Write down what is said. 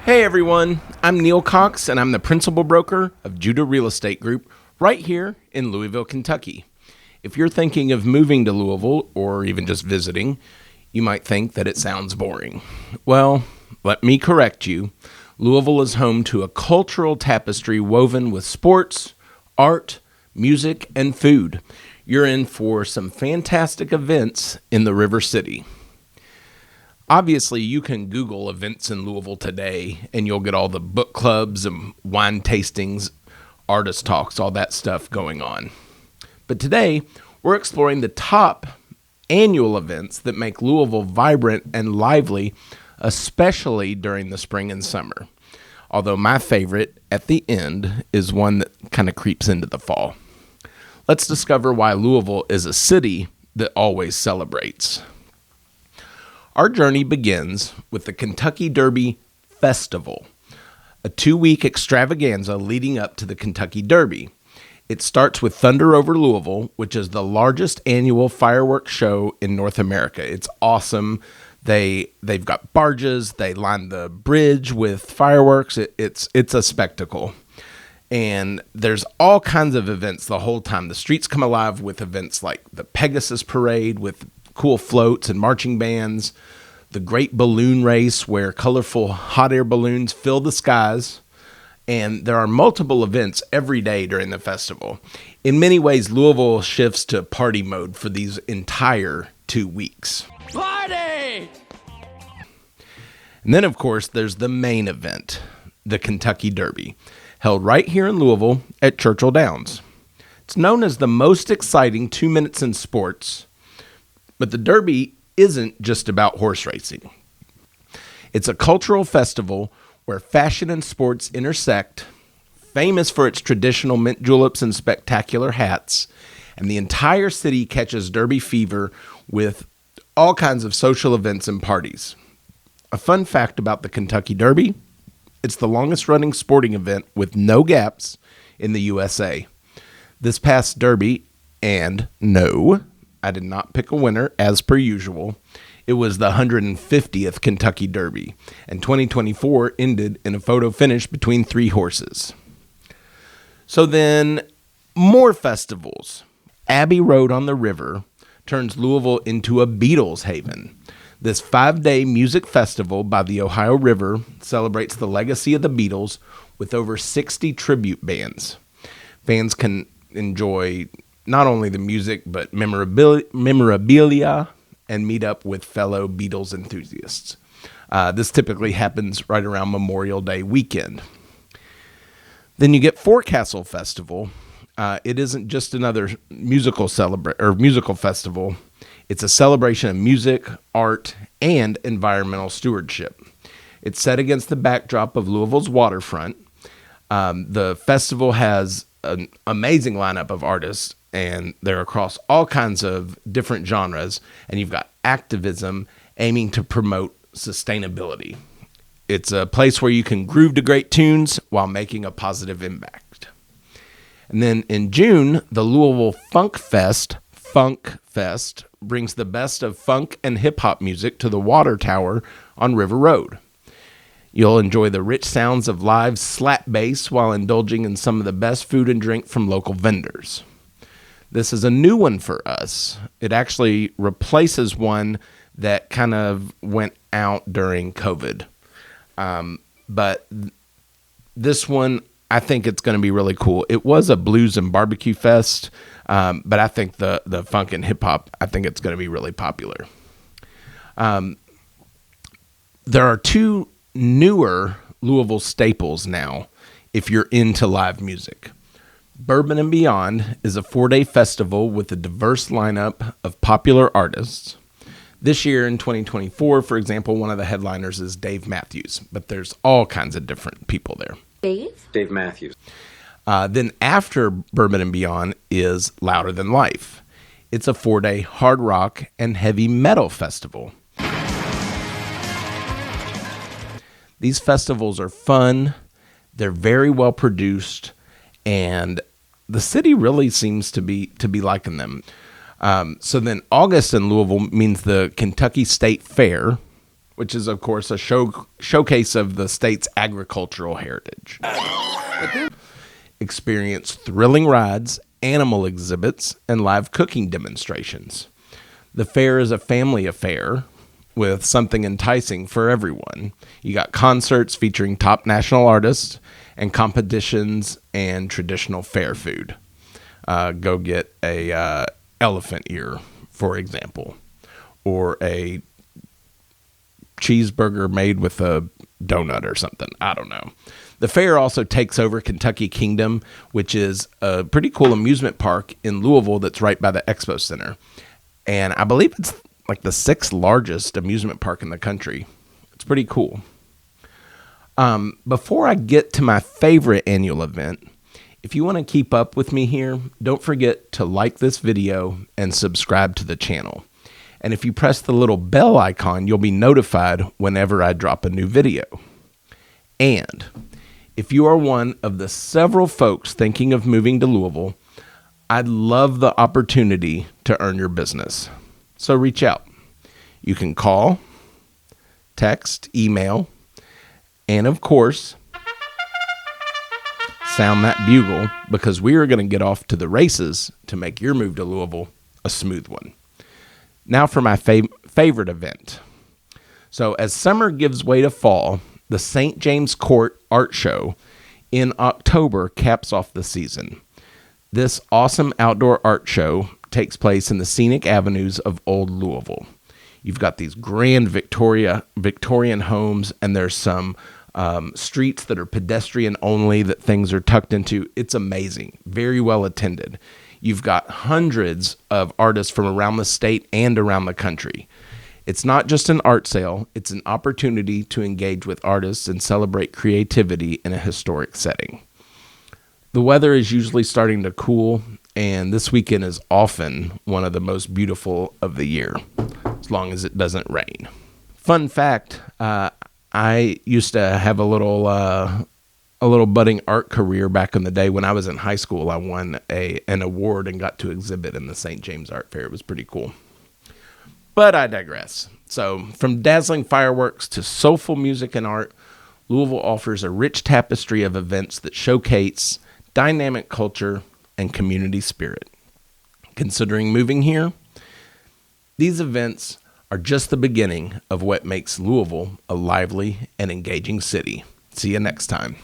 Hey everyone, I'm Neal Cox and I'm the principal broker of Judah Real Estate Group right here in Louisville, Kentucky. If you're thinking of moving to Louisville or even just visiting, you might think that it sounds boring. Well, let me correct you. Louisville is home to a cultural tapestry woven with sports, art, music, and food. You're in for some fantastic events in the River City. Obviously, you can Google events in Louisville today, and you'll get all the book clubs and wine tastings, artist talks, all that stuff going on. But today, we're exploring the top annual events that make Louisville vibrant and lively, especially during the spring and summer. Although my favorite at the end is one that kind of creeps into the fall. Let's discover why Louisville is a city that always celebrates. Our journey begins with the Kentucky Derby Festival, a 2-week extravaganza leading up to the Kentucky Derby. It starts with Thunder Over Louisville, which is the largest annual fireworks show in North America. It's awesome. They've got barges. They line the bridge with fireworks. It's a spectacle. And there's all kinds of events the whole time. The streets come alive with events like the Pegasus Parade with cool floats and marching bands, the Great Balloon Race where colorful hot air balloons fill the skies, and there are multiple events every day during the festival. In many ways, Louisville shifts to party mode for these entire 2 weeks. Party! And then, of course, there's the main event, the Kentucky Derby, held right here in Louisville at Churchill Downs. It's known as the most exciting 2 minutes in sports. But the Derby isn't just about horse racing. It's a cultural festival where fashion and sports intersect, famous for its traditional mint juleps and spectacular hats, and the entire city catches Derby fever with all kinds of social events and parties. A fun fact about the Kentucky Derby, it's the longest running sporting event with no gaps in the USA. This past Derby, and no, I did not pick a winner, as per usual. It was the 150th Kentucky Derby, and 2024 ended in a photo finish between 3 horses. So then, more festivals. Abbey Road on the River turns Louisville into a Beatles haven. This 5-day music festival by the Ohio River celebrates the legacy of the Beatles with over 60 tribute bands. Fans can enjoy not only the music, but memorabilia and meet up with fellow Beatles enthusiasts. This typically happens right around Memorial Day weekend. Then you get Forecastle Festival. It isn't just another musical festival. It's a celebration of music, art, and environmental stewardship. It's set against the backdrop of Louisville's waterfront. The festival has an amazing lineup of artists, and they're across all kinds of different genres, and you've got activism aiming to promote sustainability. It's a place where you can groove to great tunes while making a positive impact. And then in June, the Louisville Funk Fest brings the best of funk and hip-hop music to the Water Tower on River Road. You'll enjoy the rich sounds of live slap bass while indulging in some of the best food and drink from local vendors. This is a new one for us. It actually replaces one that kind of went out during COVID. But this one, I think it's going to be really cool. It was a blues and barbecue fest, but I think the funk and hip hop, I think it's going to be really popular. There are 2 newer Louisville staples now if you're into live music. Bourbon and Beyond is a 4-day festival with a diverse lineup of popular artists. This year in 2024, for example, one of the headliners is Dave Matthews, but there's all kinds of different people there. Dave Matthews. Then after Bourbon and Beyond is Louder Than Life. It's a 4-day hard rock and heavy metal festival. These festivals are fun, they're very well produced, and the city really seems to be liking them. So then August in Louisville means the Kentucky State Fair, which is, of course, a showcase of the state's agricultural heritage. Experience thrilling rides, animal exhibits, and live cooking demonstrations. The fair is a family affair with something enticing for everyone. You got concerts featuring top national artists and competitions and traditional fair food. Go get a elephant ear, for example, or a cheeseburger made with a donut or something. I don't know. The fair also takes over Kentucky Kingdom, which is a pretty cool amusement park in Louisville that's right by the Expo Center. And I believe it's like the 6th largest amusement park in the country. It's pretty cool. Before I get to my favorite annual event, if you want to keep up with me here, don't forget to like this video and subscribe to the channel. And if you press the little bell icon, you'll be notified whenever I drop a new video. And if you are one of the several folks thinking of moving to Louisville, I'd love the opportunity to earn your business. So reach out. You can call, text, email, and of course, sound that bugle, because we are going to get off to the races to make your move to Louisville a smooth one. Now for my favorite event. So as summer gives way to fall, the St. James Court Art Show in October caps off the season. This awesome outdoor art show takes place in the scenic avenues of Old Louisville. You've got these grand Victorian homes, and there's some streets that are pedestrian only that things are tucked into. It's amazing. Very well attended. You've got hundreds of artists from around the state and around the country. It's not just an art sale. It's an opportunity to engage with artists and celebrate creativity in a historic setting. The weather is usually starting to cool, and this weekend is often one of the most beautiful of the year, as long as it doesn't rain. Fun fact, I used to have a little budding art career back in the day. When I was in high school, I won an award and got to exhibit in the St. James Art Fair. It was pretty cool. But I digress. So from dazzling fireworks to soulful music and art, Louisville offers a rich tapestry of events that showcase dynamic culture and community spirit. Considering moving here, these events are just the beginning of what makes Louisville a lively and engaging city. See you next time.